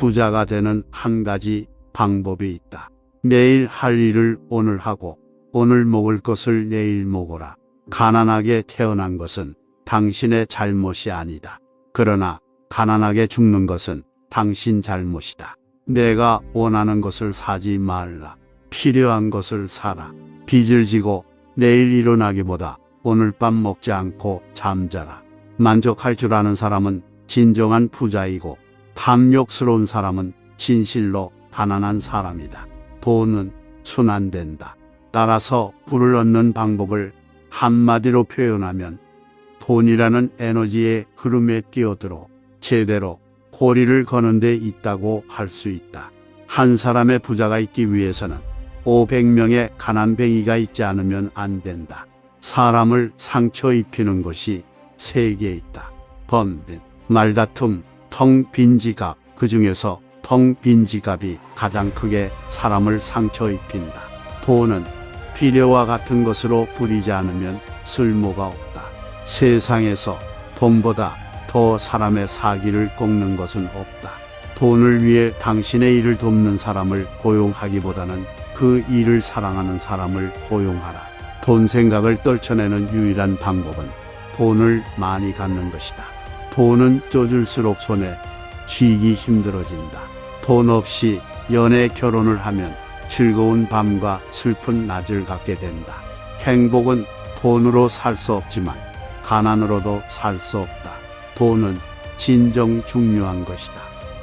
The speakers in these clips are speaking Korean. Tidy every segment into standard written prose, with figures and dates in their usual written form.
부자가 되는 한 가지 방법이 있다. 내일 할 일을 오늘 하고 오늘 먹을 것을 내일 먹어라. 가난하게 태어난 것은 당신의 잘못이 아니다. 그러나 가난하게 죽는 것은 당신 잘못이다. 내가 원하는 것을 사지 말라. 필요한 것을 사라. 빚을 지고 내일 일어나기보다 오늘 밤 먹지 않고 잠자라. 만족할 줄 아는 사람은 진정한 부자이고 탐욕스러운 사람은 진실로 가난한 사람이다. 돈은 순환된다. 따라서 부를 얻는 방법을 한마디로 표현하면 돈이라는 에너지의 흐름에 뛰어들어 제대로 고리를 거는 데 있다고 할 수 있다. 한 사람의 부자가 있기 위해서는 500명의 가난뱅이가 있지 않으면 안 된다. 사람을 상처 입히는 것이 세 개 있다. 범빈, 말다툼, 텅 빈 지갑. 그 중에서 텅 빈 지갑이 가장 크게 사람을 상처 입힌다. 돈은 필요와 같은 것으로 부리지 않으면 쓸모가 없다. 세상에서 돈보다 더 사람의 사기를 꺾는 것은 없다. 돈을 위해 당신의 일을 돕는 사람을 고용하기보다는 그 일을 사랑하는 사람을 고용하라. 돈 생각을 떨쳐내는 유일한 방법은 돈을 많이 갖는 것이다. 돈은 쫓을수록 손에 쥐기 힘들어진다. 돈 없이 연애 결혼을 하면 즐거운 밤과 슬픈 낮을 갖게 된다. 행복은 돈으로 살 수 없지만 가난으로도 살 수 없다. 돈은 진정 중요한 것이다.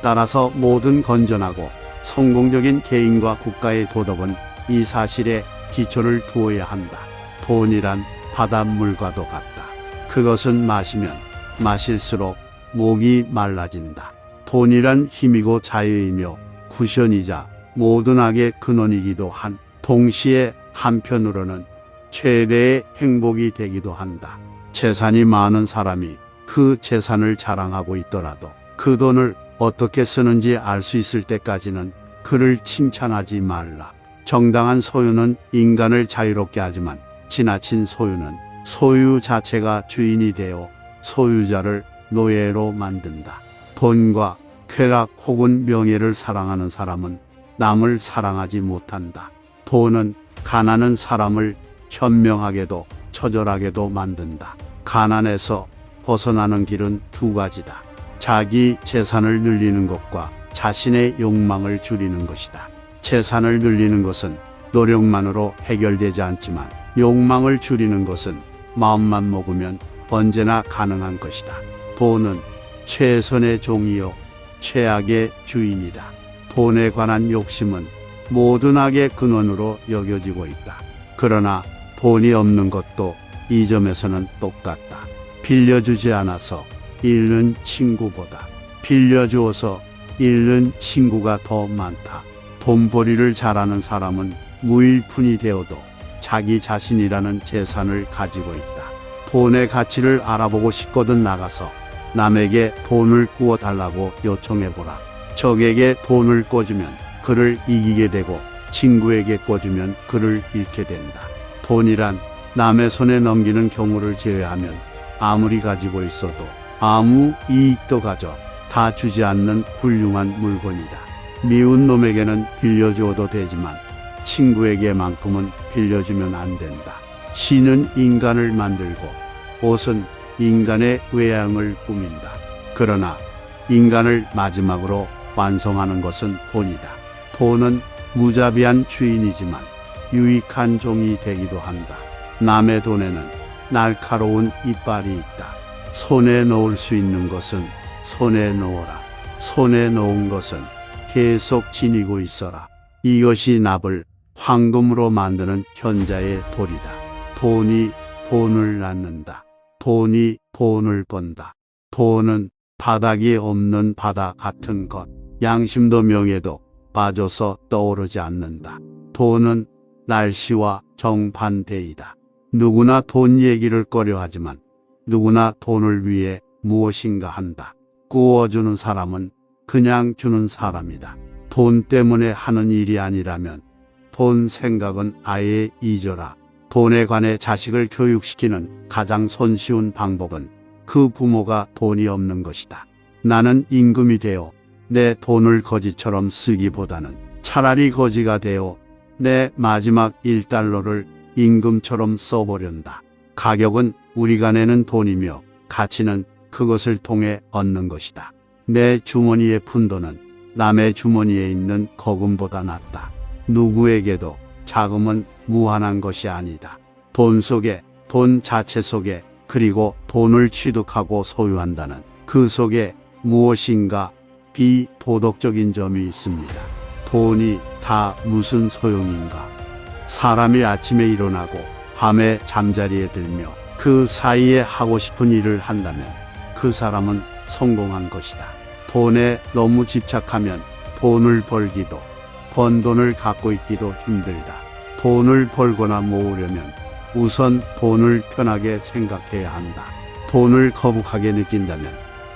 따라서 모든 건전하고 성공적인 개인과 국가의 도덕은 이 사실에 기초를 두어야 한다. 돈이란 바닷물과도 같다. 그것은 마시면 마실수록 목이 말라진다. 돈이란 힘이고 자유이며 쿠션이자 모든 악의 근원이기도 한 동시에 한편으로는 최대의 행복이 되기도 한다. 재산이 많은 사람이 그 재산을 자랑하고 있더라도 그 돈을 어떻게 쓰는지 알 수 있을 때까지는 그를 칭찬하지 말라. 정당한 소유는 인간을 자유롭게 하지만 지나친 소유는 소유 자체가 주인이 되어 소유자를 노예로 만든다. 돈과 쾌락 혹은 명예를 사랑하는 사람은 남을 사랑하지 못한다. 돈은 가난한 사람을 현명하게도 처절하게도 만든다. 가난에서 벗어나는 길은 두 가지다. 자기 재산을 늘리는 것과 자신의 욕망을 줄이는 것이다. 재산을 늘리는 것은 노력만으로 해결되지 않지만 욕망을 줄이는 것은 마음만 먹으면 언제나 가능한 것이다. 돈은 최선의 종이요 최악의 주인이다. 돈에 관한 욕심은 모든 악의 근원으로 여겨지고 있다. 그러나 돈이 없는 것도 이 점에서는 똑같다. 빌려주지 않아서 잃는 친구보다 빌려주어서 잃는 친구가 더 많다. 돈벌이를 잘하는 사람은 무일푼이 되어도 자기 자신이라는 재산을 가지고 있다. 돈의 가치를 알아보고 싶거든 나가서 남에게 돈을 구워달라고 요청해보라. 적에게 돈을 꿔주면 그를 이기게 되고 친구에게 꿔주면 그를 잃게 된다. 돈이란 남의 손에 넘기는 경우를 제외하면 아무리 가지고 있어도 아무 이익도 가져 다 주지 않는 훌륭한 물건이다. 미운 놈에게는 빌려주어도 되지만 친구에게만큼은 빌려주면 안 된다. 신은 인간을 만들고 옷은 인간의 외양을 꾸민다. 그러나 인간을 마지막으로 완성하는 것은 돈이다. 돈은 무자비한 주인이지만 유익한 종이 되기도 한다. 남의 돈에는 날카로운 이빨이 있다. 손에 넣을 수 있는 것은 손에 넣어라. 손에 넣은 것은 계속 지니고 있어라. 이것이 납을 황금으로 만드는 현자의 도리다. 돈이 돈을 낳는다. 돈이 돈을 번다. 돈은 바닥이 없는 바다 같은 것. 양심도 명예도 빠져서 떠오르지 않는다. 돈은 날씨와 정반대이다. 누구나 돈 얘기를 꺼려하지만 누구나 돈을 위해 무엇인가 한다. 구워주는 사람은 그냥 주는 사람이다. 돈 때문에 하는 일이 아니라면 돈 생각은 아예 잊어라. 돈에 관해 자식을 교육시키는 가장 손쉬운 방법은 그 부모가 돈이 없는 것이다. 나는 임금이 되어 내 돈을 거지처럼 쓰기보다는 차라리 거지가 되어 내 마지막 1달러를 임금처럼 써보련다. 가격은 우리가 내는 돈이며 가치는 그것을 통해 얻는 것이다. 내 주머니에 푼돈은 남의 주머니에 있는 거금보다 낫다. 누구에게도 자금은 무한한 것이 아니다. 돈 속에, 돈 자체 속에, 그리고 돈을 취득하고 소유한다는 그 속에 무엇인가 비도덕적인 점이 있습니다. 돈이 다 무슨 소용인가? 사람이 아침에 일어나고 밤에 잠자리에 들며 그 사이에 하고 싶은 일을 한다면 그 사람은 성공한 것이다. 돈에 너무 집착하면 돈을 벌기도, 번 돈을 갖고 있기도 힘들다. 돈을 벌거나 모으려면 우선 돈을 편하게 생각해야 한다. 돈을 거북하게 느낀다면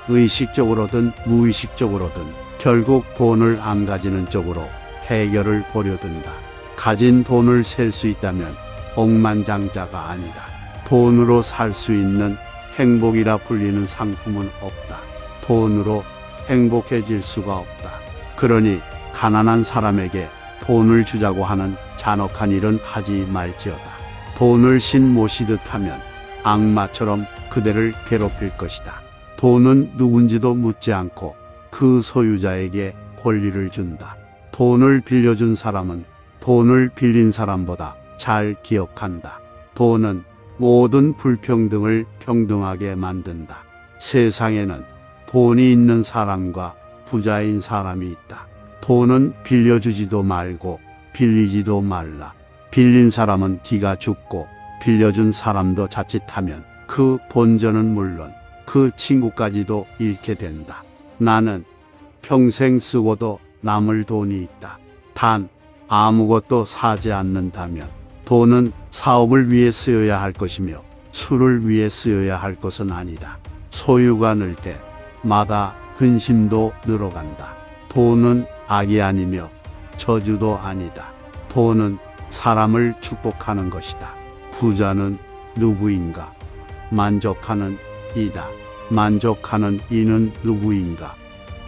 의식적으로든 무의식적으로든 결국 돈을 안 가지는 쪽으로 해결을 보려든다. 가진 돈을 셀 수 있다면 억만장자가 아니다. 돈으로 살 수 있는 행복이라 불리는 상품은 없다. 돈으로 행복해질 수가 없다. 그러니 가난한 사람에게 돈을 주자고 하는 잔혹한 일은 하지 말지어다. 돈을 신 모시듯 하면 악마처럼 그대를 괴롭힐 것이다. 돈은 누군지도 묻지 않고 그 소유자에게 권리를 준다. 돈을 빌려준 사람은 돈을 빌린 사람보다 잘 기억한다. 돈은 모든 불평등을 평등하게 만든다. 세상에는 돈이 있는 사람과 부자인 사람이 있다. 돈은 빌려주지도 말고 빌리지도 말라. 빌린 사람은 기가 죽고 빌려준 사람도 자칫하면 그 본전은 물론 그 친구까지도 잃게 된다. 나는 평생 쓰고도 남을 돈이 있다. 단 아무것도 사지 않는다면 돈은 사업을 위해 쓰여야 할 것이며 술을 위해 쓰여야 할 것은 아니다. 소유가 늘 때마다 근심도 늘어간다. 돈은 악이 아니며 저주도 아니다. 돈은 사람을 축복하는 것이다. 부자는 누구인가? 만족하는 이다. 만족하는 이는 누구인가?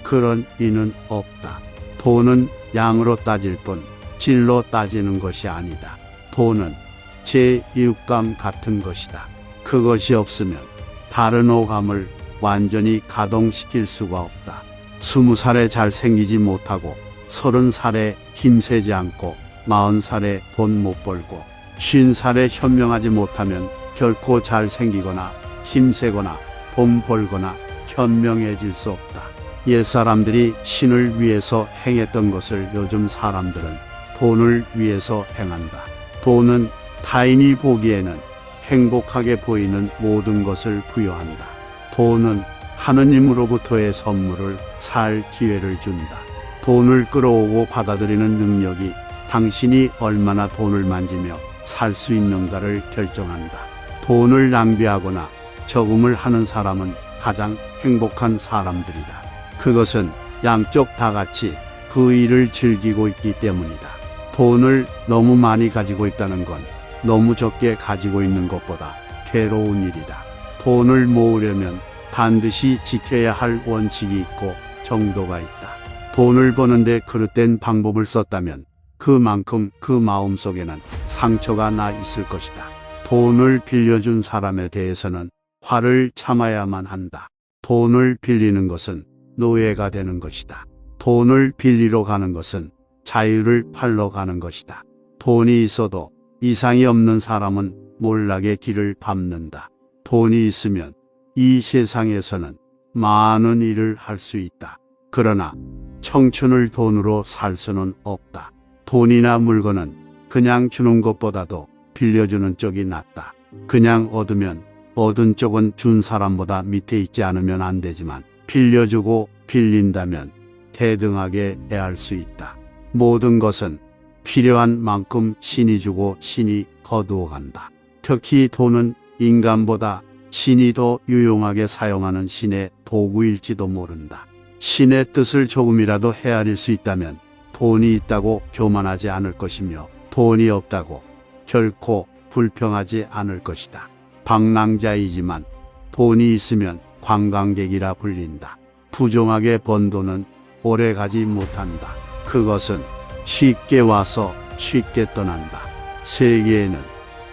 그런 이는 없다. 돈은 양으로 따질 뿐 질로 따지는 것이 아니다. 돈은 제6감 같은 것이다. 그것이 없으면 다른 오감을 완전히 가동시킬 수가 없다. 20살에 잘생기지 못하고 30살에 힘세지 않고 40살에 돈 못 벌고 50살에 현명하지 못하면 결코 잘생기거나 힘세거나 돈 벌거나 현명해질 수 없다. 옛사람들이 신을 위해서 행했던 것을 요즘 사람들은 돈을 위해서 행한다. 돈은 타인이 보기에는 행복하게 보이는 모든 것을 부여한다. 돈은 하느님으로부터의 선물을 살 기회를 준다. 돈을 끌어오고 받아들이는 능력이 당신이 얼마나 돈을 만지며 살 수 있는가를 결정한다. 돈을 낭비하거나 저금을 하는 사람은 가장 행복한 사람들이다. 그것은 양쪽 다 같이 그 일을 즐기고 있기 때문이다. 돈을 너무 많이 가지고 있다는 건 너무 적게 가지고 있는 것보다 괴로운 일이다. 돈을 모으려면 반드시 지켜야 할 원칙이 있고 정도가 있다. 돈을 버는데 그릇된 방법을 썼다면 그만큼 그 마음속에는 상처가 나 있을 것이다. 돈을 빌려준 사람에 대해서는 화를 참아야만 한다. 돈을 빌리는 것은 노예가 되는 것이다. 돈을 빌리러 가는 것은 자유를 팔러 가는 것이다. 돈이 있어도 이상이 없는 사람은 몰락의 길을 밟는다. 돈이 있으면 이 세상에서는 많은 일을 할 수 있다. 그러나 청춘을 돈으로 살 수는 없다. 돈이나 물건은 그냥 주는 것보다도 빌려주는 쪽이 낫다. 그냥 얻으면 얻은 쪽은 준 사람보다 밑에 있지 않으면 안 되지만 빌려주고 빌린다면 대등하게 대할 수 있다. 모든 것은 필요한 만큼 신이 주고 신이 거두어 간다. 특히 돈은 인간보다 신이 더 유용하게 사용하는 신의 도구일지도 모른다. 신의 뜻을 조금이라도 헤아릴 수 있다면 돈이 있다고 교만하지 않을 것이며 돈이 없다고 결코 불평하지 않을 것이다. 방랑자이지만 돈이 있으면 관광객이라 불린다. 부정하게 번 돈은 오래 가지 못한다. 그것은 쉽게 와서 쉽게 떠난다. 세계에는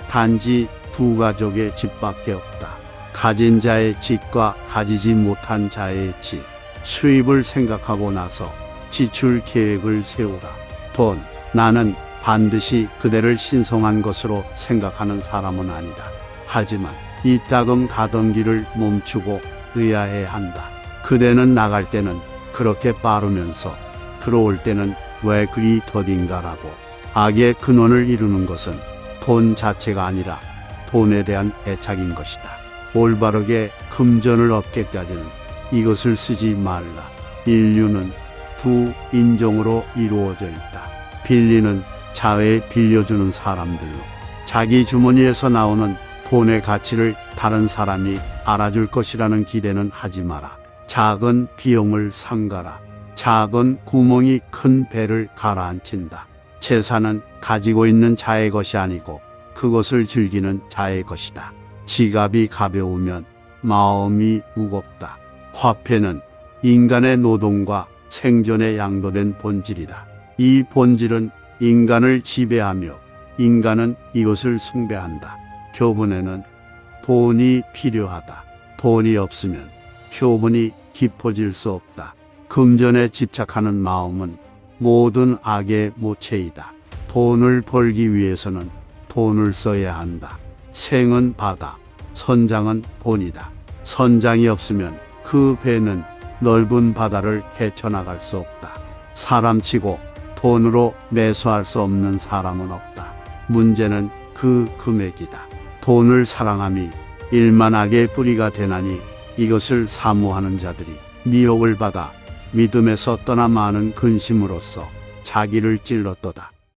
단지 두 가족의 집밖에 없다. 가진 자의 집과 가지지 못한 자의 집. 수입을 생각하고 나서 지출 계획을 세우라. 돈. 나는 반드시 그대를 신성한 것으로 생각하는 사람은 아니다. 하지만 이따금 가던 길을 멈추고 의아해 한다. 그대는 나갈 때는 그렇게 빠르면서 들어올 때는 왜 그리 더딘가라고. 악의 근원을 이루는 것은 돈 자체가 아니라 돈에 대한 애착인 것이다. 올바르게 금전을 얻기까지는 이것을 쓰지 말라. 인류는 두 인종으로 이루어져 있다. 빌리는 자회에 빌려주는 사람들로. 자기 주머니에서 나오는 돈의 가치를 다른 사람이 알아줄 것이라는 기대는 하지 마라. 작은 비용을 삼가라. 작은 구멍이 큰 배를 가라앉힌다. 재산은 가지고 있는 자의 것이 아니고 그것을 즐기는 자의 것이다. 지갑이 가벼우면 마음이 무겁다. 화폐는 인간의 노동과 생존에 양도된 본질이다. 이 본질은 인간을 지배하며 인간은 이것을 숭배한다. 교훈에는 돈이 필요하다. 돈이 없으면 교훈이 깊어질 수 없다. 금전에 집착하는 마음은 모든 악의 모체이다. 돈을 벌기 위해서는 돈을 써야 한다. 생은 바다, 선장은 본이다. 선장이 없으면 그 배는 넓은 바다를 헤쳐나갈 수 없다. 사람치고 돈으로 매수할 수 없는 사람은 없다. 문제는 그 금액이다. 돈을 사랑함이 일만악의 뿌리가 되나니 이것을 사모하는 자들이 미혹을 받아 믿음에서 떠나 많은 근심으로써 자기를 찔렀도다.